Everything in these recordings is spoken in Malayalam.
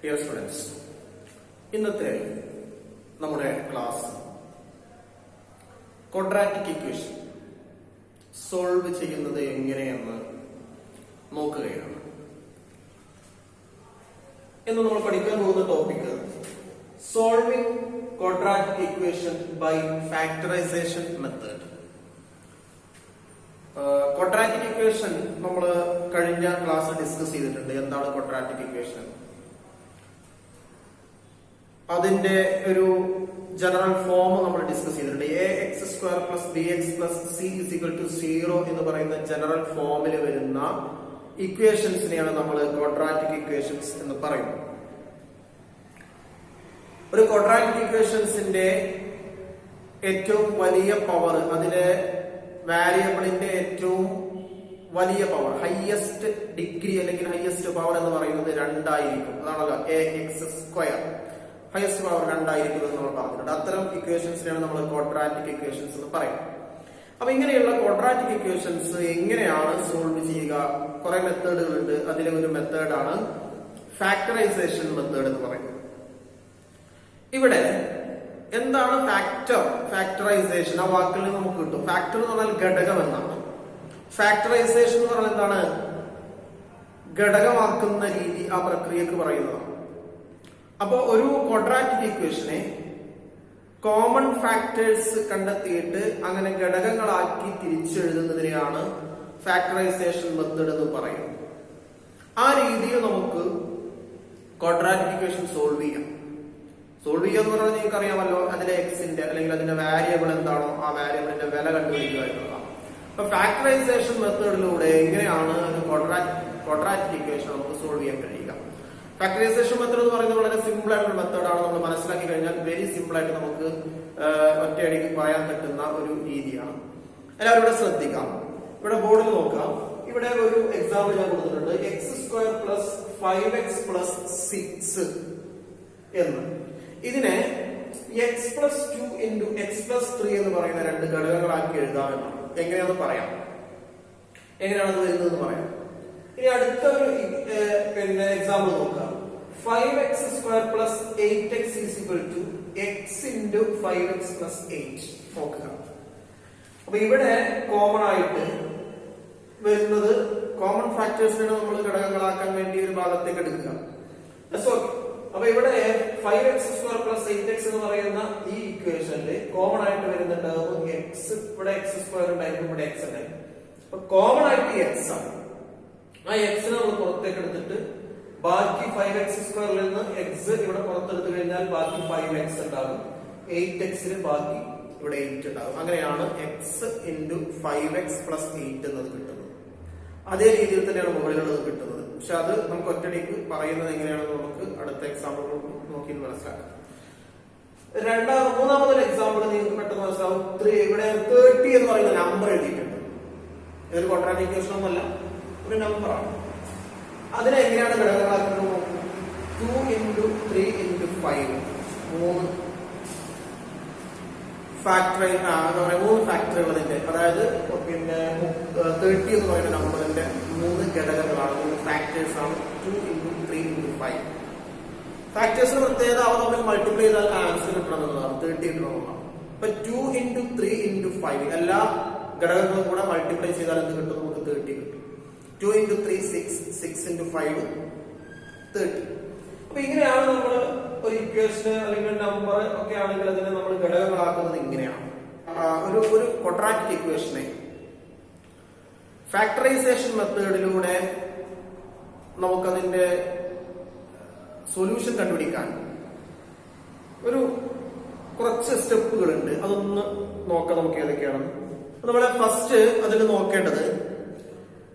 ഡിയർ സ്റ്റുഡൻസ്, ഇന്നത്തെ നമ്മുടെ ക്ലാസ് ക്വാഡ്രാറ്റിക് ഇക്വേഷൻ സോൾവ് ചെയ്യുന്നത് എങ്ങനെയെന്ന് നോക്കുകയാണ്. ഇന്ന് നമ്മൾ പഠിക്കാൻ പോകുന്ന topic solving quadratic equation by factorisation method. Quadratic equation നമ്മൾ കഴിഞ്ഞ ക്ലാസ് ഡിസ്കസ് ചെയ്തിട്ടുണ്ട്. എന്താണ് ക്വാഡ്രാറ്റിക് ഇക്വേഷൻ? അതിന്റെ ഒരു ജനറൽ ഫോം നമ്മൾ ഡിസ്കസ് ചെയ്തിട്ടുണ്ട്. ax² + bx + c = 0 എന്ന് പറയുന്ന ജനറൽ ഫോമിൽ വരുന്ന ഇക്വേഷൻസിനെയാണ് നമ്മൾ ക്വാഡ്രാറ്റിക് ഇക്വേഷൻസ് എന്ന് പറയുന്നത്. ഒരു ക്വാഡ്രാറ്റിക് ഇക്വേഷൻസിന്റെ ഏറ്റവും വലിയ പവർ, അതിലെ വാരിയബിളിന്റെ ഏറ്റവും വലിയ പവർ, ഹയസ്റ്റ് ഡിഗ്രി അല്ലെങ്കിൽ ഹയസ്റ്റ് പവർ എന്ന് പറയുന്നത് 2 ആയിരിക്കും. അതാണല്ലോ ax². ഹയസ്റ്റ് പവർ 2 ആയിരിക്കും എന്ന് നമ്മൾ പറഞ്ഞിട്ടുണ്ട്. അത്തരം ഇക്വേഷൻസിനെയാണ് നമ്മൾ ക്വാഡ്രാറ്റിക് ഇക്വേഷൻസ് എന്ന് പറയുന്നത്. അപ്പൊ ഇങ്ങനെയുള്ള ക്വാഡ്രാറ്റിക് ഇക്വേഷൻസ് എങ്ങനെയാണ് സോൾവ് ചെയ്യുക? കുറെ മെത്തേഡുകളുണ്ട്. അതിലെ ഒരു മെത്തേഡാണ് ഫാക്ടറൈസേഷൻ മെത്തേഡ് എന്ന് പറയുന്നത്. ഇവിടെ എന്താണ് ഫാക്ടറൈസേഷൻ? ആ വാക്കിൽ നിന്ന് നമുക്ക് കിട്ടും. ഫാക്ടർ എന്ന് പറഞ്ഞാൽ ഘടകം എന്നാണ്. ഫാക്ടറൈസേഷൻ എന്ന് പറഞ്ഞാൽ എന്താണ്? ഘടകമാക്കുന്ന രീതി, ആ പ്രക്രിയക്ക് പറയുന്നതാണ്. അപ്പോ ഒരു ക്വാഡ്രാറ്റിക് ഇക്വേഷനെ കോമൺ ഫാക്ടേഴ്സ് കണ്ടെത്തിയിട്ട് അങ്ങനെ ഘടകങ്ങളാക്കി തിരിച്ചെഴുതുന്നതിനെയാണ് ഫാക്ടറൈസേഷൻ മെത്തേഡ് എന്ന് പറയുന്നത്. ആ രീതിയിൽ നമുക്ക് ക്വാഡ്രാറ്റിക് ഇക്വേഷൻ സോൾവ് ചെയ്യാം. സോൾവ് ചെയ്യുക എന്ന് പറഞ്ഞാൽ നിങ്ങൾക്ക് അറിയാമല്ലോ, അതിലെ എക്സിന്റെ അല്ലെങ്കിൽ അതിന്റെ വാരിയബിൾ എന്താണോ ആ വാരിയബിളിന്റെ വില കണ്ടുപിടിക്കുക എന്നുള്ളതാണ്. അപ്പൊ ഫാക്ടറൈസേഷൻ മെത്തേഡിലൂടെ എങ്ങനെയാണ് ഒരു ക്വാഡ്രാറ്റിക് ഇക്വേഷൻ നമുക്ക് സോൾവ് ചെയ്യാൻ കഴിയുക? ഫാക്ടറൈസേഷൻ മെത്തേഡ് എന്ന് പറയുന്നത് വളരെ സിമ്പിൾ ആയിട്ടുള്ള മെത്തേഡാണ്. നമ്മൾ മനസ്സിലാക്കി കഴിഞ്ഞാൽ വെരി സിമ്പിൾ ആയിട്ട് നമുക്ക് ഒറ്റയടിക്ക് പറയാൻ പറ്റുന്ന ഒരു രീതിയാണ്. എല്ലാവരും ഇവിടെ ശ്രദ്ധിക്കാം. ഇവിടെ ബോർഡിൽ നോക്കാം. ഇവിടെ ഒരു എക്സാമ്പിൾ ഞാൻ കൊടുത്തിട്ടുണ്ട്. x² + 5x + 6 എന്ന്. ഇതിനെ x + 2 × x + 3 എന്ന് പറയുന്ന 2 ഘടകങ്ങളാക്കി എഴുതാമെന്നാണ്. എങ്ങനെയാണെന്ന് പറയാം. എങ്ങനെയാണ് അത് വരുന്നതെന്ന് പറയാം. ഇനി അടുത്ത ഒരു എക്സാമ്പിൾ നോക്കാം. 5x² + 8x = x × 5x + 8 നോക്കുക. അപ്പൊ ഇവിടെ കോമൺ ആയിട്ട് വരുന്നത് കോമൺ ഫാക്ടേഴ്സിനെ നമ്മൾ ഘടകങ്ങളാക്കാൻ വേണ്ടി ഒരു ഭാഗത്തേക്ക് എടുക്കുക. അപ്പൊ ഇവിടെ 5x² + 8x എന്ന് പറയുന്ന ഈ ഇക്വേഷനിൽ കോമൺ ആയിട്ട് വരുന്ന ടേം x. ഇവിടെ x² ഉണ്ടായിരിക്കും, ഇവിടെ x ഉണ്ടായിരിക്കും. അപ്പൊ കോമൺ ആയിട്ട് x ആണ്. ആ എക്സിനെ നമ്മൾ പുറത്തേക്ക് എടുത്തിട്ട് ബാക്കി 5x² നിന്ന് x ഇവിടെ പുറത്തെടുത്തു കഴിഞ്ഞാൽ ബാക്കി 5x ഉണ്ടാകും. 8x ബാക്കി ഇവിടെ 8 ഉണ്ടാകും. അങ്ങനെയാണ് x × 5x + 8 എന്നത് കിട്ടുന്നത്. അതേ രീതിയിൽ തന്നെയാണ് മുകളിലുള്ളത് കിട്ടുന്നത്. പക്ഷെ അത് നമുക്ക് ഒറ്റടിക്ക് പറയുന്നത് എങ്ങനെയാണെന്ന് നമുക്ക് അടുത്ത എക്സാമ്പിൾ നോക്കി മനസ്സിലാക്കാം. മൂന്നാമതൊരു എക്സാമ്പിൾ നിങ്ങൾക്ക് പെട്ടെന്ന് മനസ്സിലാവും. ഇവിടെ 30 എന്ന് പറയുന്ന നമ്പർ എഴുതിയിട്ടുണ്ട്. ഇതൊരു ക്വാഡ്രാറ്റിക് ഇക്വേഷൻ ഒന്നല്ല, ഒരു നമ്പറാണ്. അതിനെ എങ്ങനെയാണ് ഘടകങ്ങളാക്കുന്നത്? 2 × 3 × 5 3 ഫാക്ടറുകൾ അതിന്റെ, അതായത് 30 എന്ന് പറയുന്ന നമ്പറിന്റെ 3 ഘടകങ്ങളാണ്, 3 ഫാക്ടേഴ്സ് ആണ്. 2 × 3 × 5 ഫാക്ടേഴ്സിന് പ്രത്യേകത അവ തമ്മിൽ മൾട്ടിപ്ലൈ ചെയ്താൽ ആൻസർ കിട്ടണമെന്നുള്ളതാണ്, 30 കിട്ടണമെന്നാണ്. അപ്പൊ 2 × 3 × 5 എല്ലാ ഘടകങ്ങളും കൂടെ മൾട്ടിപ്ലൈ ചെയ്താൽ എന്ത് കിട്ടും? നമുക്ക് 30 കിട്ടും. 2 × 3 6, 6 × 5 30. അപ്പൊ ഇങ്ങനെയാണ് നമ്മൾ ഒരു ഇക്വേഷൻ അല്ലെങ്കിൽ നമ്പർ ഒക്കെ ആണെങ്കിൽ അതിനെ നമ്മൾ ഘടകങ്ങളാക്കുന്നത് ഇങ്ങനെയാണ്. ഒരു ക്വാഡ്രാറ്റിക് ഇക്വേഷനെ ഫാക്ടറൈസേഷൻ മെത്തേഡിലൂടെ നമുക്കതിന്റെ സൊല്യൂഷൻ കണ്ടുപിടിക്കാൻ കുറച്ച് സ്റ്റെപ്പുകളുണ്ട്. അതൊന്ന് നോക്കാം നമുക്ക് ഏതൊക്കെയാണ്. നമ്മളെ ഫസ്റ്റ് അതിൽ നോക്കേണ്ടത്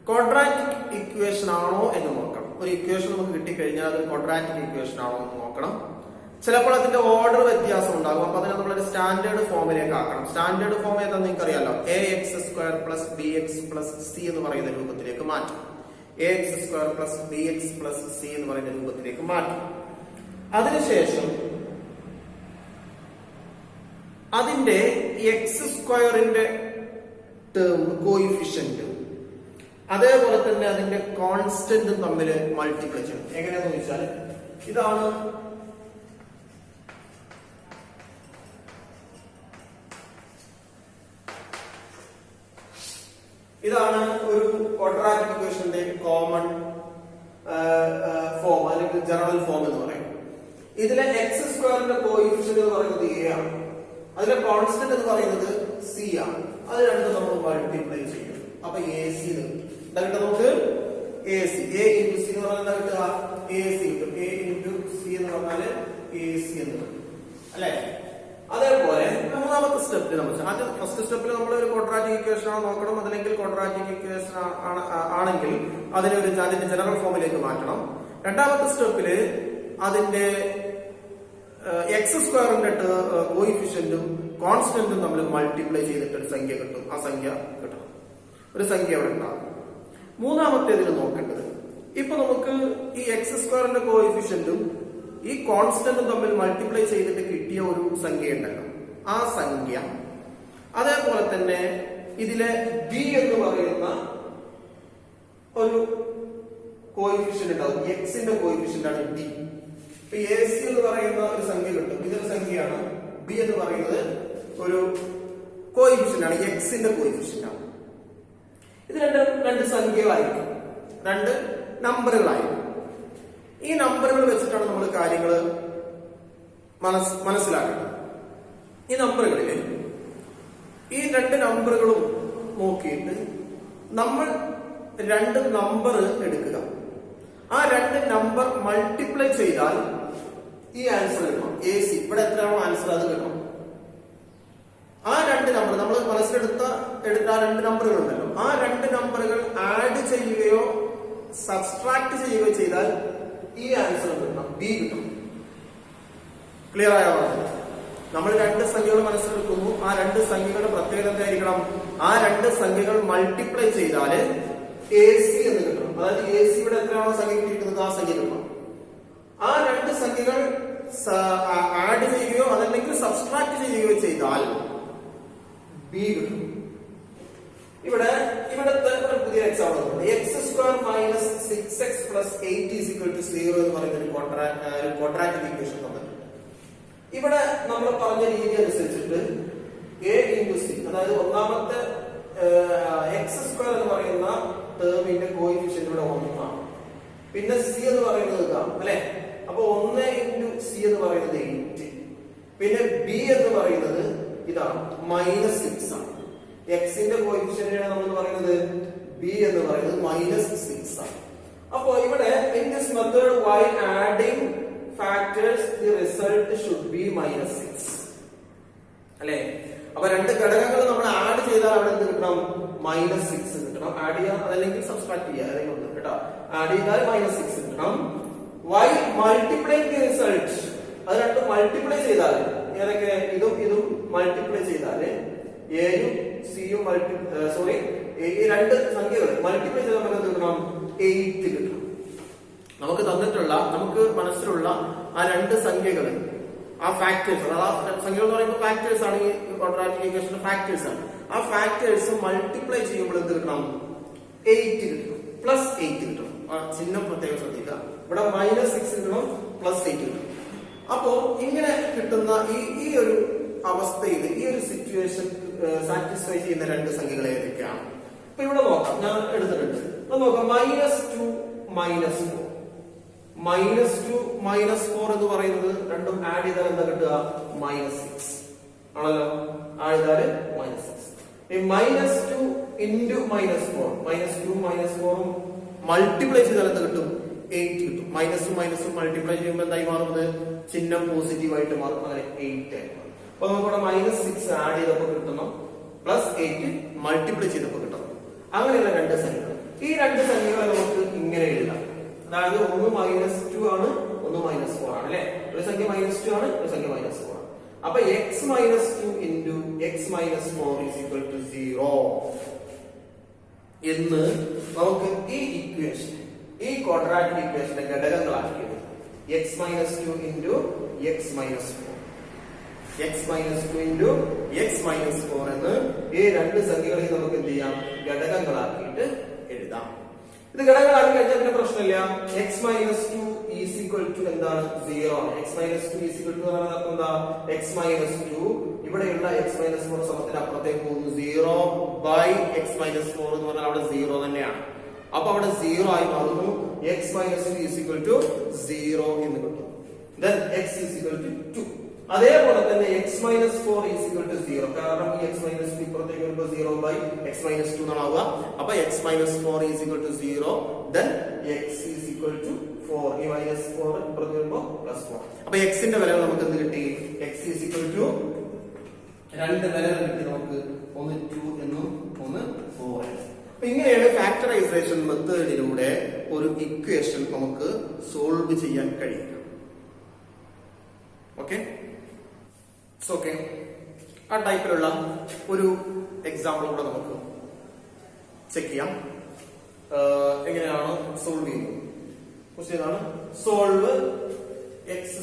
ക്വാഡ്രാറ്റിക് ഇക്വേഷൻ ആണോ എന്ന് നോക്കണം. ഒരു ഇക്വേഷൻ നമുക്ക് കിട്ടിക്കഴിഞ്ഞാൽ അത് ക്വാഡ്രാറ്റിക് ഇക്വേഷൻ ആണോ എന്ന് നോക്കണം. ചിലപ്പോൾ അതിന്റെ ഓർഡർ വ്യത്യാസം ഉണ്ടാകും. അപ്പൊ അതിനെ നമ്മളൊരു സ്റ്റാൻഡേർഡ് ഫോമിലേക്ക് ആക്കണം. സ്റ്റാൻഡേർഡ് ഫോം ഏതാണെന്ന് നിങ്ങൾക്ക് അറിയാലോ. ax² + bx + c എന്ന് പറയുന്ന രൂപത്തിലേക്ക് മാറ്റും. ax² + bx + c എന്ന് പറയുന്ന രൂപത്തിലേക്ക് മാറ്റും. അതിനുശേഷം അതിന്റെ x² ടേം കോയിഫിഷ്യന്റ് അതേപോലെ തന്നെ അതിന്റെ കോൺസ്റ്റന്റ് തമ്മിൽ മൾട്ടിപ്ലൈ ചെയ്യും. എങ്ങനെയാന്ന് ചോദിച്ചാൽ ഇതാണ് ഒരു ക്വാഡ്രാറ്റിക് ഇക്വേഷന്റെ കോമൺ ഫോം അല്ലെങ്കിൽ ജനറൽ ഫോം എന്ന് പറയും. ഇതിലെ എക്സ് സ്ക്വയറിന്റെ കോഎഫിഷ്യന്റ് എന്ന് പറയുന്നത് എ ആണ്, അതിലെ കോൺസ്റ്റന്റ് എന്ന് പറയുന്നത് സി ആണ്. അത് രണ്ടും നമ്മൾ മൾട്ടിപ്ലൈ ചെയ്യും. അപ്പൊ എ സി കിട്ടും. നമുക്ക് A C A into C എന്ന് പറഞ്ഞാൽ കിട്ടുക എ സി കിട്ടും. എ ഇൻറ്റു സി എന്ന് പറഞ്ഞാല് എ സി എന്ന് കിട്ടും അല്ലെ. അതേപോലെ മൂന്നാമത്തെ സ്റ്റെപ്പിൽ നമ്മൾ ആദ്യം ഫസ്റ്റ് സ്റ്റെപ്പിൽ നമ്മൾ ഒരു ക്വാഡ്രാറ്റിക് ഇക്വേഷൻ ആണ് നോക്കണം. അതല്ലെങ്കിൽ ക്വാഡ്രാറ്റിക് ഇക്വേഷൻ ആണെങ്കിൽ അതിനെ അതിന്റെ ജനറൽ ഫോമിലേക്ക് മാറ്റണം. രണ്ടാമത്തെ സ്റ്റെപ്പില് അതിന്റെ എക്സ് സ്ക്വയറിന്റെ കോയിഫിഷ്യന്റും കോൺസ്റ്റന്റും നമ്മൾ മൾട്ടിപ്ലൈ ചെയ്തിട്ട് ഒരു സംഖ്യ കിട്ടും. ആ സംഖ്യ കിട്ടണം, ഒരു സംഖ്യ അവിടെ ഉണ്ടാകും. മൂന്നാമത്തേതിൽ നോക്കേണ്ടത് ഇപ്പൊ നമുക്ക് ഈ എക്സ് സ്ക്വയറിന്റെ കോയിഫിഷ്യന്റും ഈ കോൺസ്റ്റന്റും തമ്മിൽ മൾട്ടിപ്ലൈ ചെയ്തിട്ട് കിട്ടിയ ഒരു സംഖ്യ ഉണ്ടല്ലോ, ആ സംഖ്യ അതേപോലെ തന്നെ ഇതിലെ ബി എന്ന് പറയുന്ന ഒരു കോയിഫിഷ്യന്റ് ഉണ്ടാവും. എക്സിന്റെ കോയിഫിഷ്യന്റ് ആണ് ബി. ഇപ്പൊ എ സി എന്ന് പറയുന്ന ഒരു സംഖ്യ കിട്ടും. ഇതൊരു സംഖ്യയാണ്. ബി എന്ന് പറയുന്നത് ഒരു കോയിഫിഷ്യന്റ് ആണ്, എക്സിന്റെ കോയിഫിഷ്യന്റ് ആണ്. ഇത് രണ്ട് സംഖ്യകളായിരിക്കും, രണ്ട് നമ്പറുകളായിരിക്കും. ഈ നമ്പറുകൾ വെച്ചിട്ടാണ് നമ്മൾ കാര്യങ്ങൾ മനസ്സിലാക്കേണ്ടത്. ഈ നമ്പറുകളിൽ ഈ രണ്ട് നമ്പറുകളും നോക്കിയിട്ട് നമ്മൾ രണ്ട് നമ്പർ എടുക്കുക. ആ രണ്ട് നമ്പർ മൾട്ടിപ്ലൈ ചെയ്താൽ ഈ ആൻസർ കിട്ടണം. എ സി ഇവിടെ എത്രയാണോ ആൻസർ അത് കിട്ടണം. ആ രണ്ട് നമ്പർ നമ്മൾ മനസ്സിലെടുത്ത രണ്ട് നമ്പറുകൾ ഉണ്ടല്ലോ, ആ രണ്ട് നമ്പറുകൾ ആഡ് ചെയ്യുകയോ സബ്സ്ട്രാക്ട് ചെയ്യുകയോ ചെയ്താൽ ഈ ആൻസർ കിട്ടണം, ബി കിട്ടും. ക്ലിയർ ആയോ? നമ്മൾ രണ്ട് സംഖ്യകൾ മനസ്സിലെടുക്കുന്നു. ആ രണ്ട് സംഖ്യകളുടെ പ്രത്യേകത എന്തായിരിക്കണം? ആ രണ്ട് സംഖ്യകൾ മൾട്ടിപ്ലൈ ചെയ്താല് എ സി എന്ന് കിട്ടണം. അതായത് എ സി ഇവിടെ എത്രയാണോ സംഖ്യ കിട്ടിയിരിക്കുന്നത് ആ സംഖ്യ കിട്ടണം. ആ രണ്ട് സംഖ്യകൾ ആഡ് ചെയ്യുകയോ അതല്ലെങ്കിൽ സബ്സ്ട്രാക്ട് ചെയ്യുകയോ ചെയ്താൽ ബി കിട്ടും. ഇവിടുത്തെ ഒരു പുതിയ example x square minus 6x plus 8 is equal to 0 എന്ന് പറയുന്ന ഒരു ക്വാഡ്രാറ്റിക് ഇക്വേഷൻ തന്നിട്ടുണ്ട്. ഇവിടെ നമ്മൾ പറഞ്ഞ രീതി അനുസരിച്ചിട്ട് എ ഇൻറ്റു സി, അതായത് ഒന്നാമത്തെ എക്സ് സ്ക്വയർ എന്ന് പറയുന്ന ടേമിന്റെ കോയിഫിഷ്യന്റ് ഇവിടെ 1 ആണ്. പിന്നെ സി എന്ന് പറയുന്നത് ഇതാണ് അല്ലെ. അപ്പൊ 1 ഇൻറ്റു സി എന്ന് പറയുന്നത് 8. പിന്നെ ബി എന്ന് പറയുന്നത് ഇതാണ് -6 ആണ്. എക്സിന്റെ കോയിഫിഷ്യന്റാണ് നമ്മൾ പറയുന്നത് ബി എന്ന് പറയുന്നത് -6 ആണ്. അപ്പോ ഇവിടെ in this method while adding factors the result should be -6 അല്ലെ. അപ്പൊ രണ്ട് ഘടകങ്ങൾ നമ്മൾ ആഡ് ചെയ്താൽ അവിടെ എന്ത് കിട്ടണം? -6 കിട്ടണം. ആഡ് ചെയ്യാം അതല്ലെങ്കിൽ സബ്സ്ട്രാക്ട് ചെയ്യാം, ഏതെങ്കിലും ഒന്ന് കേട്ടോ. ആഡ് ചെയ്താൽ -6 കിട്ടണം. വൈ മൾട്ടിപ്ലൈ ദി റിസൾട്ട്, അത് രണ്ടും മൾട്ടിപ്ലൈ ചെയ്താൽ ഏതൊക്കെ ഇതും മൾട്ടിപ്ലൈ ചെയ്താല് എയും സിയും ഈ രണ്ട് സംഖ്യകൾ മൾട്ടിപ്ലൈ ചെയ്താൽ നമുക്ക് എന്ത് കിട്ടണം? 8 കിട്ടണം. നമുക്ക് മനസ്സിലുള്ള ആ രണ്ട് സംഖ്യകൾ, ആ ഫാക്ടേഴ്സ്, ആ സംഖ്യകൾ എന്ന് പറയുമ്പോൾ ഫാക്ടേഴ്സ് ആണ്. ഈ ക്വാഡ്രാറ്റിക് ഇക്വേഷന്റെ ഫാക്ടേഴ്സ് ആണ്. ആ ഫാക്ടേഴ്സ് മൾട്ടിപ്ലൈ ചെയ്യുമ്പോൾ എന്ത് കിട്ടണം? 8 കിട്ടണം, +8 കിട്ടണം. ആ ചിഹ്നം പ്രത്യേകം ശ്രദ്ധിക്കുക. ഇവിടെ -6 കിട്ടണം, +8 കിട്ടണം. അപ്പോ ഇങ്ങനെ കിട്ടുന്ന ഈ ഒരു അവസ്ഥയിൽ, ഈ ഒരു സിറ്റുവേഷൻ സാറ്റിസ്ഫൈ ചെയ്യുന്ന രണ്ട് സംഖ്യകൾ ഏതൊക്കെയാണ്? അപ്പൊ ഇവിടെ നോക്കാം, ഞാൻ എടുത്തിട്ടുണ്ട്. നോക്കാം, -2 -4. -2 എന്ന് പറയുന്നത് രണ്ടും ആഡ് ചെയ്താൽ എന്താ കിട്ടുക? -6 ആണല്ലോ. ആഡ് ചെയ്താല് -6. -2 ഇൻറ്റു -4, -2 -4 മൾട്ടിപ്ലൈ ചെയ്താൽ എന്താ കിട്ടും? 8 കിട്ടും. മൈനസും മൾട്ടിപ്ലൈ ചെയ്യുമ്പോൾ എന്തായി മാറുന്നത്? ചിഹ്നം പോസിറ്റീവ് ആയിട്ട് മാറും. അങ്ങനെ 8 ആയി മാറും. അപ്പൊ നമുക്കിവിടെ -6 ആഡ് ചെയ്തപ്പോൾ കിട്ടണം, +8 മൾട്ടിപ്ലൈ ചെയ്തപ്പോൾ കിട്ടണം. അങ്ങനെയുള്ള രണ്ട് സംഖ്യകൾ. ഈ രണ്ട് സംഖ്യകളെ നമുക്ക് ഇങ്ങനെ എഴുതാം. അതായത് ഒന്ന് -2 ആണ്, ഒന്ന് -4 ആണ് അല്ലെ. ഒരു സംഖ്യ -2 ആണ്, ഒരു സംഖ്യ -4 ആണ്. അപ്പൊ x -2 into x -4 is equal to 0 എന്ന് നമുക്ക് ഈ ഇക്വേഷൻ, ഈ ക്വാഡ്രാറ്റിക് ഇക്വേഷന്റെ ഘടകങ്ങളാക്കിയത് x -2 into x -4, x -2 into x -4 എന്ന് ഈ രണ്ട് സംഖ്യകളെ നമുക്ക് എന്ത് ചെയ്യാം? ഘടകങ്ങളാക്കിയിട്ട് എഴുതാം. ഇത് ഘടകങ്ങളാക്കി കഴിഞ്ഞാൽ പിന്നെ പ്രശ്നമില്ല. x -2 ഈസ് ഈക്വൽ ടു എന്താണ് 0 ആണ്. X minus 2 is equal to എന്ന് പറഞ്ഞാൽ എന്താ എക്സ് മൈനസ് 2 ഇവിടെയുള്ള എക്സ് മൈനസ് 4 സമത്തിന് അപ്പുറത്തേക്ക് പോകുന്നു 0 ബൈ എക്സ് മൈനസ് 4 എന്ന് പറഞ്ഞാൽ അവിടെ 0 തന്നെയാണ്. അപ്പൊ അവിടെ 0 ആയി മാറുന്നു. X minus 2 is equal to 0 എന്ന് കിട്ടും. Then x is equal to 2. അതേപോലെ തന്നെ x minus 4 is equal to 0 കാരണം ഈ എക്സ് മൈനസ് 2 ഇപ്പുറത്തേക്ക് വരുമ്പോൾ 0 ബൈ എക്സ് മൈനസ് 2 എന്നാണ് ആവുക. അപ്പൊ x minus 4 is equal to 0. Then x is equal to 4. ഈ മൈനസ് 4 ഇപ്പുറത്ത് വരുമ്പോൾ പ്ലസ് 4. അപ്പൊ എക്സിന്റെ വില നമുക്ക് എന്ത് കിട്ടി? എക്സ് ഈസ് ഈക്വൽ ടു രണ്ട് വിലകൾ കിട്ടി നമുക്ക്. ഒന്ന് 2 എന്നും ഒന്ന് 4 എന്നും. അപ്പൊ ഇങ്ങനെയാണ് ഫാക്ടറൈസേഷൻ മെത്തേഡിലൂടെ ഒരു ഇക്വേഷൻ നമുക്ക് സോൾവ് ചെയ്യാൻ കഴിയും. ഓക്കെ ഓക്കെ ആ ടൈപ്പിലുള്ള ഒരു എക്സാമ്പിൾ കൂടെ നമുക്ക് ചെക്ക് ചെയ്യാം. എങ്ങനെയാണ് സോൾവ് ചെയ്യുന്നത്? ക്വസ്റ്റ്യൻ ആണ് solve x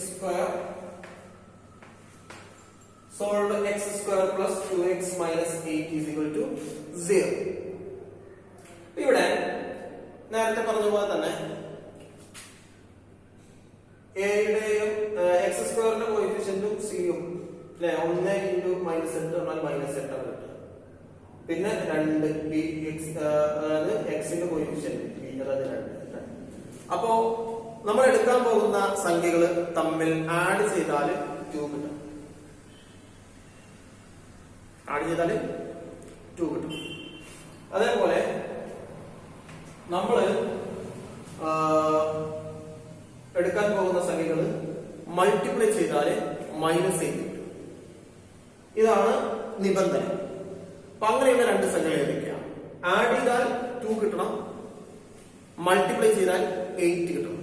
square plus 2x minus 8 is equal to 0. ഇവിടെ നേരത്തെ പറഞ്ഞ പോലെ തന്നെ എയുടെയും എക്സ് സ്ക്വയറിന്റെ കോയിഫിഷ്യന്റും സിയും അല്ലെ 1 ഇൻറ്റു മൈനസ് 8 എന്നാൽ മൈനസ് 8 ആണ് കിട്ടുക. പിന്നെ 2 ബി എക്സ് അതായത് എക്സിന്റെ കോയിഫിഷ്യന്റ് ബി അതായത് 2. അപ്പോ നമ്മൾ എടുക്കാൻ പോകുന്ന സംഖ്യകൾ തമ്മിൽ ആഡ് ചെയ്താൽ 2 കിട്ടും. ആഡ് ചെയ്താൽ 2 കിട്ടും. അതേപോലെ നമ്മള് എടുക്കാൻ പോകുന്ന സംഖ്യകൾ മൾട്ടിപ്ലൈ ചെയ്താൽ മൈനസ് 8 കിട്ടും. ഇതാണ് നിബന്ധന. അപ്പൊ അങ്ങനെയുള്ള രണ്ട് സംഖ്യകൾ ഏതൊക്കെയാണ്? ആഡ് ചെയ്താൽ 2 കിട്ടണം, മൾട്ടിപ്ലൈ ചെയ്താൽ 8 കിട്ടണം.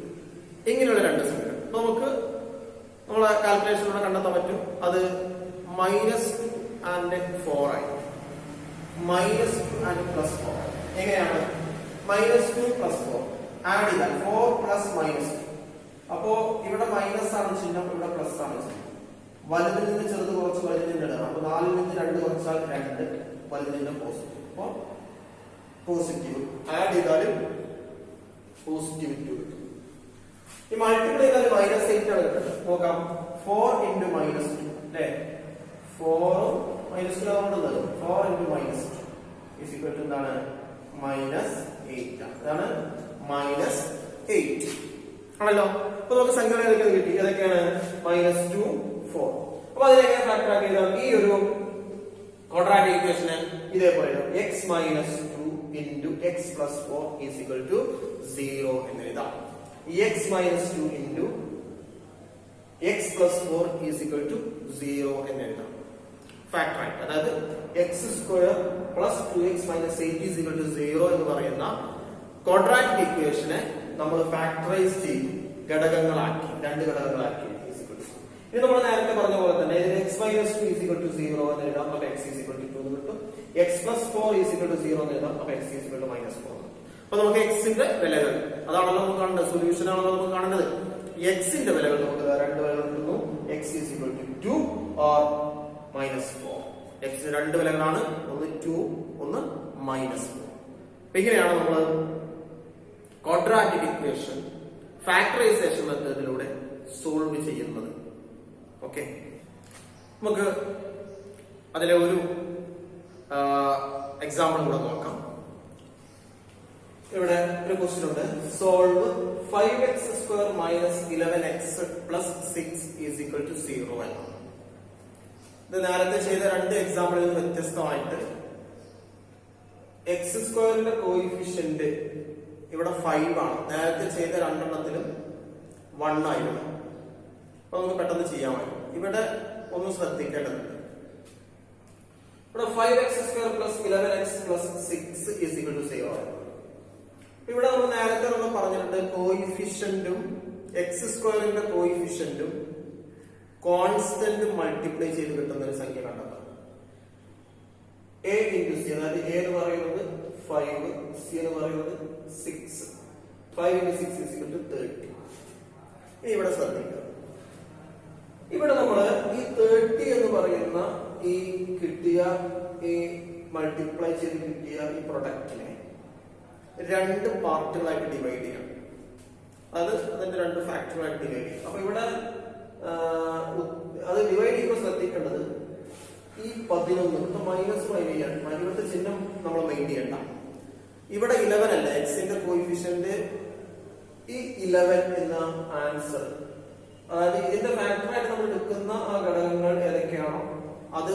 ഇങ്ങനെയുള്ള രണ്ട് സംഖ്യകൾ നമുക്ക് നമ്മളെ കാൽക്കുലേഷനിലൂടെ കണ്ടെത്താൻ പറ്റും. അത് -2 and 4 ആയി. -2 and +4. എങ്ങനെയാണ്? -2 + 4 ആഡ് ചെയ്താൽ 4 + -2. അപ്പോ ഇവിടെ മൈനസ് ആണ് ചിഹ്നം, ഇവിടെ പ്ലസ് ആണ് ചിഹ്നം. വലുതിൽ നിന്ന് ചെറുത് കുറച്ച് വലുതിന്റെ ഇടണം. അപ്പൊ 4ൽ നിന്ന് 2 കുറച്ചാൽ 2, വലുതിന്റെ പോസിറ്റീവ്. അപ്പോ പോസിറ്റീവ് ആഡ് ചെയ്താൽ പോസിറ്റീവ് 2 കിട്ടും. ഈ മൾട്ടിപ്ലൈ ചെയ്താൽ -8 ആണ് കിട്ടുന്നത്. നോക്കാം. 4 × -2 അല്ലേ? 4 -2 ആവുന്നത് 4 × -2 ഈസ് ഈക്വൽ ടു എന്താണ്? -8 ആണ്. അതാണ് -8 ആണല്ലോ. അപ്പൊ നമുക്ക് സംഖ്യകൾ ഏതൊക്കെയാണ് കിട്ടി? ഏതൊക്കെയാണ്? -2, 4. അപ്പൊ അതിനെങ്ങനെ ഫാക്ടർ ആക്കി എഴുതാം? ഈ ഒരു ക്വാഡ്രാറ്റിക് ഇക്വേഷന് ഇതേപോലെ x - 2 × x + 4 is equal to 0 എന്ന് എഴുതാം. x - 2 × x + 4 is equal to 0 എന്ന് എഴുതാം. ഫാക്ടർ ആയിട്ട്, അതായത് x² + 2x - 8 is equal to 0 എന്ന് പറയുന്ന ക്വാഡ്രാറ്റിക് ഇക്വേഷനെ നമ്മൾ ഫാക്ടറൈസ് ചെയ്തു, ഘടകങ്ങളാക്കി, രണ്ട് ഘടകങ്ങളാക്കി. ഇത് നമ്മൾ നേരത്തെ പറഞ്ഞ പോലെ തന്നെ ഇതിന് x - 2 ഈസ് ഈക്വൽ ടു 0 എന്ന് എഴുതാം. അപ്പൊ x ഈസ് ഈക്വൽ ടു 2 എന്ന് കിട്ടും. x + 4 ഈസ് ഈക്വൽ ടു 0 എന്ന് എഴുതാം. അപ്പൊ x ഈസ് ഈക്വൽ ടു -4. അപ്പൊ നമുക്ക് x ന്റെ വിലകൾ അതാണല്ലോ നമുക്ക് കാണേണ്ടത്. സൊല്യൂഷൻ ആണല്ലോ നമുക്ക് കാണേണ്ടത്. x ന്റെ വിലകൾ നമുക്ക് രണ്ട് വിലകൾ കിട്ടുന്നു. x is equal to 2 or -4. x ന് രണ്ട് വിലകളാണ്, ഒന്ന് 2, ഒന്ന് -4. അപ്പൊ ഇങ്ങനെയാണ് നമ്മൾ ക്വാഡ്രാറ്റിക് ഇക്വേഷൻ ഫാക്ടറൈസേഷൻ മെത്തേഡിലൂടെ സോൾവ് ചെയ്യുന്നത്. ഓക്കെ, നമുക്ക് അതിലെ ഒരു എക്സാമ്പിൾ കൂടെ നോക്കാം. ഇവിടെ ഒരു ക്വസ്റ്റ്യൻ ഉണ്ട്. Solve 5x² - 11x + 6 is equal to 0 എന്നാണ്. ഇത് നേരത്തെ ചെയ്ത രണ്ട് എക്സാമ്പിളിൽ നിന്ന് വ്യത്യസ്തമായിട്ട് x² കോയിഫിഷ്യന്റ് ഇവിടെ 5 ആണ്. നേരത്തെ ചെയ്ത രണ്ടെണ്ണത്തിലും 1 ആയിരുന്നു. അപ്പൊ നമുക്ക് പെട്ടെന്ന് ചെയ്യാൻ പറ്റും. ഇവിടെ ഒന്ന് ശ്രദ്ധിക്കേണ്ടതുണ്ട്. ഇവിടെ 5x² + 11x + 6 is equal to 0 ആണ്. ഇവിടെ നമ്മൾ നേരത്തെ നമ്മൾ പറഞ്ഞിട്ടുണ്ട് കോയിഫിഷ്യന്റും x² കോയിഫിഷ്യന്റും കോൺസ്റ്റന്റ് മൾട്ടിപ്ലൈ ചെയ്ത് കിട്ടുന്ന ഒരു സംഖ്യ കണ്ടെത്താം. a × c, അതായത് a എന്ന് പറയുന്നത് 5, c എന്ന് പറയുന്നത് 6. 5 × 6 ഈസ് ഈക്വൽ ടു 30. ഇനി ഇവിടെ ശ്രദ്ധിക്കുക. ഇവിടെ നമ്മൾ ഈ 30 എന്ന് പറയുന്ന ഈ കിട്ടിയ ഈ മൾട്ടിപ്ലൈ ചെയ്ത് കിട്ടിയ ഈ പ്രൊഡക്റ്റിനെ രണ്ട് പാർട്ടുകളായിട്ട് ഡിവൈഡ് ചെയ്യണം. അതിന്റെ രണ്ട് ഫാക്ടറുമായിട്ട് ഡിവൈഡ് ചെയ്യും. അപ്പൊ ഇവിടെ അത് ഡിവൈഡ് ചെയ്യുമ്പോൾ ശ്രദ്ധിക്കേണ്ടത് ഈ 11 മൈനസ് ഇവിടുത്തെ ചിഹ്നം നമ്മൾ മെയിൻ ചെയ്യണ്ട. ഇവിടെ 11 അല്ല, എക്സിന്റെ കോയിഫിഷ്യന്റ് ഈ 11 എന്ന ആൻസർ, അതായത് ഇതിന്റെ ഫാക്ടറായിട്ട് നമ്മൾ എടുക്കുന്ന ആ ഘടകങ്ങൾ ഏതൊക്കെയാണോ അത്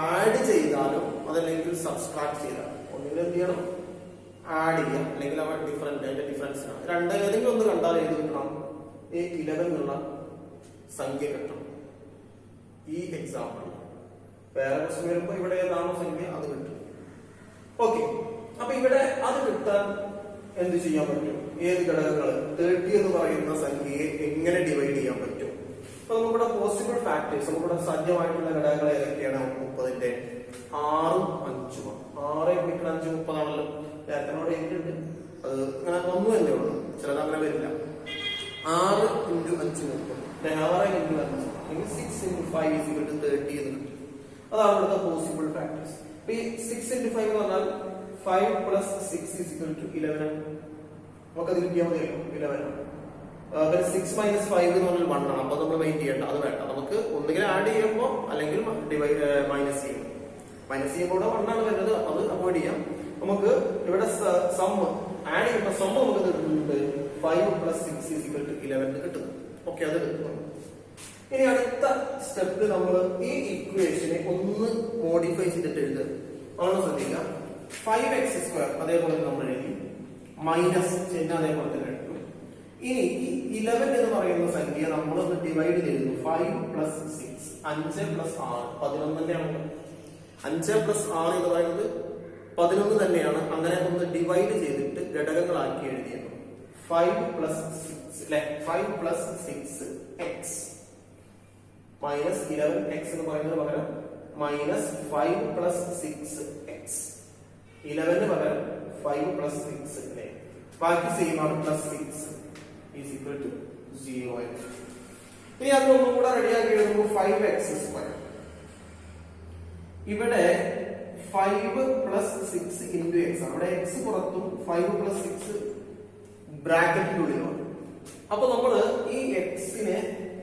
ആഡ് ചെയ്താലും അതല്ലെങ്കിൽ സബ്സ്ട്രാക്ട് ചെയ്താലും ഒന്നുകിൽ എന്ത് ചെയ്യണം, ആഡ് ചെയ്യാം, അല്ലെങ്കിൽ അവ അതിന്റെ ഡിഫറൻസ് ആണ്. ഏതെങ്കിലും ഒന്ന് കണ്ടാൽ എഴുതി കിട്ടണം ഈ 11 എന്നുള്ള സംഖ്യ കിട്ടണം. ഈ എക്സാമ്പിൾ വേറെ ക്വസ്റ്റ്യൻ വരുമ്പോ ഇവിടെ ഏതാണോ സംഖ്യ അത് കിട്ടും. ഓക്കെ, അപ്പൊ ഇവിടെ അത് കിട്ടാൻ എന്ത് ചെയ്യാൻ പറ്റും? ഏത് ഘടകങ്ങൾ 30 എന്ന് പറയുന്ന സംഖ്യയെ എങ്ങനെ ഡിവൈഡ് ചെയ്യാൻ പറ്റും? അപ്പൊ നമുക്കിവിടെ പോസിബിൾ ഫാക്ടേഴ്സ്, നമുക്കിവിടെ സാധ്യമായിട്ടുള്ള ഘടകങ്ങൾ ഏതൊക്കെയാണ്? 30ന്റെ 6ഉം 5ഉം. 6 × 5 30 ആണല്ലോ. നേരത്തെ എഴുതിയിട്ടുണ്ട്, അത് അങ്ങനെ ഒന്നും തന്നെ ഉള്ളൂ, ചിലത് അങ്ങനെ വരില്ല. 6 × 5 30, 6 × 5 6 × 5 = 30 എന്ന് കിട്ടും. അതാണ് ഇവിടുത്തെ പോസിബിൾ ഫാക്ടേഴ്സ്. ഈ 6 × 5 എന്ന് പറഞ്ഞാൽ 5 + 6 = 11. നമുക്കത് കിട്ടിയാൽ മതിയല്ലോ, 11. 6 - 5 എന്ന് പറഞ്ഞാൽ 1 ആണ്. അപ്പൊ നമ്മൾ വെയിറ്റ് ചെയ്യണ്ട, അത് വേണ്ട. നമുക്ക് ഒന്നുകിൽ ആഡ് ചെയ്യുമ്പോൾ അല്ലെങ്കിൽ മൈനസ് ചെയ്യും. മൈനസ് ചെയ്യുമ്പോൾ 1 ആണ് വരുന്നത്, അത് അവോയ്ഡ് ചെയ്യാം. നമുക്ക് ഇവിടെ സം ആഡ് ചെയ്യുമ്പോൾ സം നമുക്ക് കിട്ടുന്നുണ്ട് 5 + 6 = 11 കിട്ടുന്നു. ഓക്കെ, അത് കിട്ടുന്നു. ഇനി അടുത്ത സ്റ്റെപ്പ് നമ്മൾ ഈ ഇക്വേഷനെ ഒന്ന് മോഡിഫൈ ചെയ്തിട്ട് എഴുതുക. ആണ് ശ്രദ്ധിക്കുക. 5x² അതേപോലെ നമ്മൾ എഴുതി, മൈനസ് ചിഹ്നം അതേപോലെ തന്നെ എടുക്കും. ഇനി ഈ 11 എന്ന് പറയുന്ന സംഖ്യ നമ്മളൊന്ന് ഡിവൈഡ് ചെയ്തു. 5 + 6 5 + 6 11 തന്നെയാണ്. 5 + 6 എന്ന് പറയുന്നത് 11 തന്നെയാണ്. അങ്ങനെ ഒന്ന് ഡിവൈഡ് ചെയ്തിട്ട് ഘടകങ്ങളാക്കി എഴുതിയത് 5 + 6 അല്ലെ. 5 + 6 x -11x എന്ന് പറയുന്നത് പകരം -5 + 6 x. 11 പകരം 5 + 6 അല്ലെ. ബാക്കി സെയിം ആണ്, +6 = 0. ഇനി അതൊന്നും കൂടെ റെഡിയാക്കി എഴുതുമ്പോൾ 5x². ഇവിടെ 5 + 6 × x. അവിടെ x പുറത്തും 5 + 6 ബ്രാക്കറ്റിന്റെ ഉള്ളിലാണ്. അപ്പൊ നമ്മള് ഈ എക്സിനെ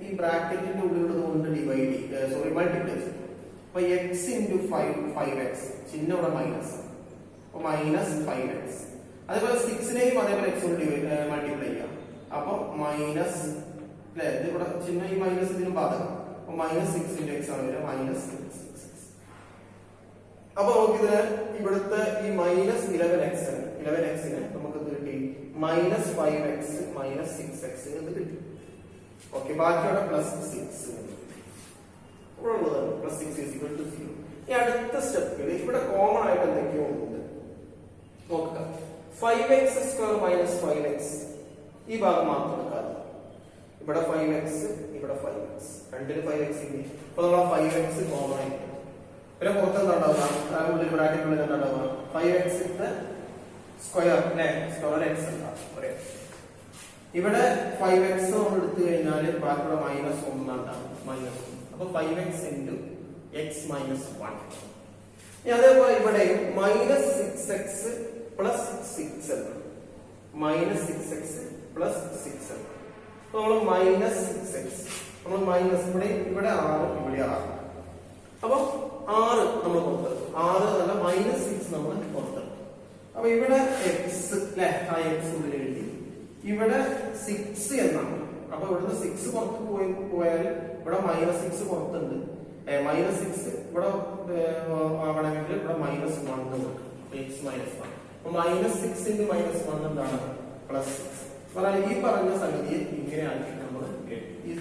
ഈ ബ്രാക്കറ്റിന്റെ ഉള്ളിലൂടെ കൊണ്ട് മൾട്ടിപ്ലൈ ചെയ്യും. അപ്പൊ x × 5x, ചിഹ്നം ഇവിടെ മൈനസ്, അപ്പൊ -5x. അതേപോലെ 6നെയും അതേപോലെ x കൊണ്ട് മൾട്ടിപ്ലൈ ചെയ്യാം. അപ്പൊ മൈനസ് അല്ലെ, ഇവിടെ ചിഹ്നം ഈ മൈനസ് ഇതിനും ബാധകം. അപ്പൊ -6 × x ആണ് വരിക, -6. അപ്പൊ നമുക്കിതിന് ഇവിടുത്തെ ഈ -11x നമുക്ക് കിട്ടി -5x -6x എന്ന് കിട്ടി. ഓക്കെ, ബാക്കിയുടെ +6 +6 = 0. ഈ അടുത്ത സ്റ്റെപ്പിൽ ഇവിടെ കോമൺ ആയിട്ട് എന്തൊക്കെയോ ഉണ്ട് നോക്കുക. 5x² - 5x ഈ ഭാഗം മാത്രം എടുക്കാതെ ഇവിടെ 5x ഇവിടെ 5x, രണ്ടിന് 5x ഇല്ലേ. അപ്പൊ നമ്മൾ 5x കോമൺ ആയിട്ട് പിന്നെ പുറത്ത് എന്താ ഉണ്ടാവുക? ഉള്ളിൽ ബ്രാക്കറ്റിനുള്ളിൽ എന്താ ഉണ്ടാവുക? 5x ന്റെ സ്ക്വയർ അല്ലെ, സ്ക്വയർ x ഉണ്ടാവും. ഇവിടെ 5x നമ്മൾ എടുത്തു കഴിഞ്ഞാൽ ബാക്കിയുള്ള -1 ഉണ്ടാവും, -1. അപ്പൊ 5x × x - 1. അതേപോലെ ഇവിടെ -6x + 6 -6x + 6. നമ്മൾ -6x നമ്മൾ മൈനസ് ഇവിടെ 6 ഇവിടെ 6. അപ്പൊ 6 നമ്മൾ പുറത്തെടുക്കും. 6 എന്നല്ല -6 നമ്മൾ പുറത്തെടുക്കും. അപ്പൊ ഇവിടെ x അല്ലെ, ആ x ഉള്ളിൽ എഴുതി. ഇവിടെ 6 എന്നാണ്. അപ്പൊ ഇവിടുന്ന് 6 പുറത്ത് പോയാൽ ഇവിടെ -6 പുറത്തുണ്ട്. -6 ഇവിടെ ആവണമെങ്കിൽ ഇവിടെ -1 കൊടുക്കും. x - 1. അപ്പൊ -6 × -1 എന്താണ്? +6. അതായത് ഈ പറഞ്ഞ സംഗതിയെ ഇങ്ങനെയാക്കി നമ്മൾ =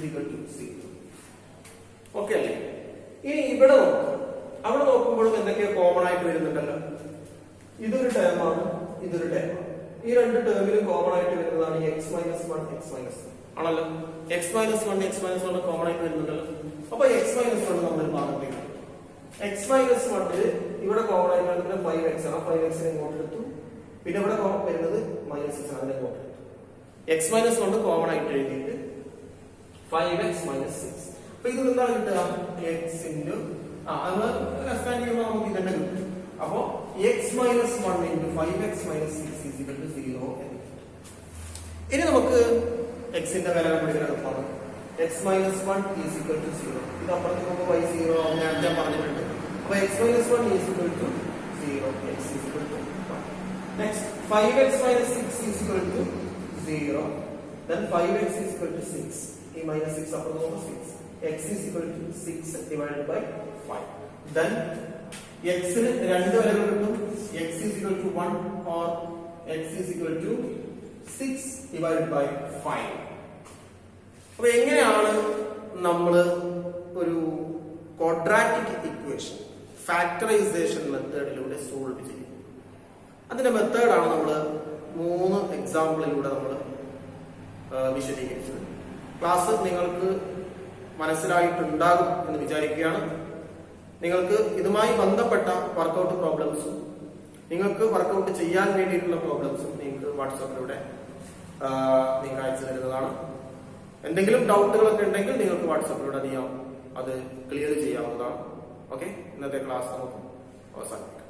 0. ഓക്കെ അല്ലേ? ഇനി ഇവിടെ നോക്കാം. അവിടെ നോക്കുമ്പോഴും എന്തൊക്കെയോ കോമൺ ആയിട്ട് വരുന്നുണ്ടല്ലോ. ഇതൊരു ടേമാണ്, ഇതൊരു ടേമാണ്. ഈ രണ്ട് ടേമിലും കോമൺ ആയിട്ട് വരുന്നതാണ് x - 1 x - 1 ആണല്ലോ. x - 1 x - 1 കോമൺ ആയിട്ട് വരുന്നുണ്ടല്ലോ. അപ്പൊ x - 1 നമ്മൾ ഭാഗത്തേക്ക് x - 1 ഇവിടെ കോമൺ ആയിട്ട് വരുന്നത് 5x ആണ്. 5x ഇങ്ങോട്ട് എടുത്തു. പിന്നെ ഇവിടെ വരുന്നത് -6 ആണ്, ഇങ്ങോട്ട് എടുത്തു. x - 1 കോമൺ ആയിട്ട് എഴുതിയിട്ട് 5x - 6. അപ്പൊ ഇത് എന്താണ് കിട്ടുക? x × നമ്മൾ എക്സ്പാൻഡ് ചെയ്യുമ്പോൾ നമുക്ക് ഇതന്നെ കിട്ടും. അപ്പോ x - 1 × 5x - 6 = 0. ഇനി നമുക്ക് എക്സിന്റെ വില കണ്ടുപിടിക്കാൻ എളുപ്പമാണ്. X minus 1 is equal to 0. ഇത് അപ്പുറത്ത് പോകുമ്പോൾ y 0 ആവും, നേരത്തെ ഞാൻ പറഞ്ഞിട്ടുണ്ട്. അപ്പൊ x minus 1 is equal to 0, x is equal to 1. Next 5x minus 6 is equal to 0. Then 5x is equal to 6. ഈ മൈനസ് 6 അപ്പുറത്ത് പോകുമ്പോൾ 6. x is equal to 6 divided by 5. Then x ന് രണ്ട് വിലകൾ കിട്ടും. x is equal to 1 or x is equal to 6 divided by 5. അപ്പൊ എങ്ങനെയാണ് നമ്മൾ ഒരു ക്വാഡ്രാറ്റിക് ഇക്വേഷൻ ഫാക്ടറൈസേഷൻ മെത്തേഡിലൂടെ സോൾവ് ചെയ്യുന്നത്? അതിന്റെ മെത്തേഡാണ് നമ്മൾ 3 എക്സാമ്പിളിലൂടെ നമ്മൾ വിശദീകരിച്ചത്. ക്ലാസ് നിങ്ങൾക്ക് മനസ്സിലായിട്ടുണ്ടാകും എന്ന് വിചാരിക്കുകയാണ്. നിങ്ങൾക്ക് ഇതുമായി ബന്ധപ്പെട്ട വർക്കൗട്ട് പ്രോബ്ലംസും നിങ്ങൾക്ക് വർക്കൗട്ട് ചെയ്യാൻ വേണ്ടിയിട്ടുള്ള പ്രോബ്ലംസും നിങ്ങൾക്ക് വാട്സാപ്പിലൂടെ നിങ്ങൾക്ക് അയച്ചു തരുന്നതാണ്. എന്തെങ്കിലും ഡൗട്ടുകളൊക്കെ ഉണ്ടെങ്കിൽ നിങ്ങൾക്ക് വാട്സാപ്പിലൂടെ അത് ക്ലിയർ ചെയ്യാവുന്നതാണ്. ഓക്കെ, ഇന്നത്തെ ക്ലാസ് നമുക്ക് അവസാനിപ്പിക്കാം.